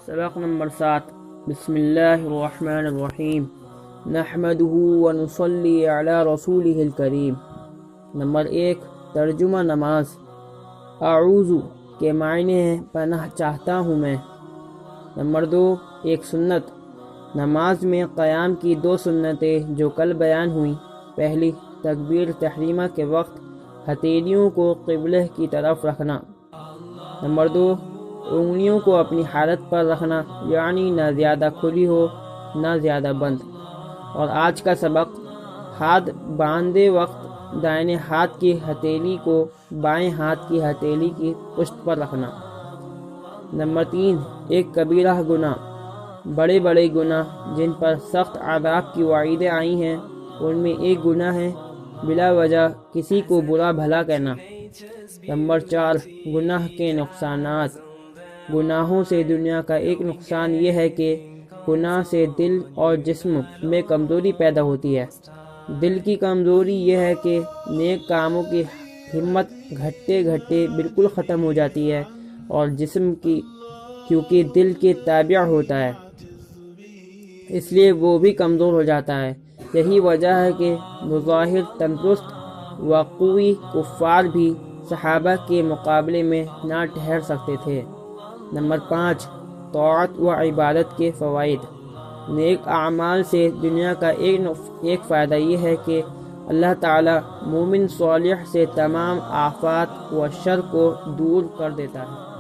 سبق نمبر 7 بسم اللہ الرحمن الرحیم نحمده ونصلی علی رسولہ الکریم۔ نمبر 1 ترجمہ نماز۔ اعوذ کے معنی ہے پناہ چاہتا ہوں میں۔ نمبر 2 ایک سنت۔ نماز میں قیام کی 2 سنتیں جو کل بیان ہوئیں۔ پہلی، تکبیر تحریمہ کے وقت ہتھیلیوں کو قبلہ کی طرف رکھنا۔ نمبر 2 انگلیوں کو اپنی حالت پر رکھنا، یعنی نہ زیادہ کھلی ہو نہ زیادہ بند۔ اور آج کا سبق، ہاتھ باندھتے وقت دائیں ہاتھ کی ہتھیلی کو بائیں ہاتھ کی ہتھیلی کی پشت پر رکھنا۔ نمبر 3 ایک کبیرہ گناہ۔ بڑے بڑے گناہ جن پر سخت عذاب کی وعیدیں آئی ہیں، ان میں ایک گناہ ہے بلا وجہ کسی کو برا بھلا کہنا۔ نمبر 4 گناہ کے نقصانات۔ گناہوں سے دنیا کا ایک نقصان یہ ہے کہ گناہ سے دل اور جسم میں کمزوری پیدا ہوتی ہے۔ دل کی کمزوری یہ ہے کہ نیک کاموں کی ہمت گھٹتے گھٹتے بالکل ختم ہو جاتی ہے، اور جسم کی کیونکہ دل کے تابع ہوتا ہے اس لیے وہ بھی کمزور ہو جاتا ہے۔ یہی وجہ ہے کہ بظاہر تندرست و قوی کفار بھی صحابہ کے مقابلے میں نہ ٹھہر سکتے تھے۔ نمبر 5 طاعت و عبادت کے فوائد۔ نیک اعمال سے دنیا کا ایک فائدہ یہ ہے کہ اللہ تعالی مومن صالح سے تمام آفات و شر کو دور کر دیتا ہے۔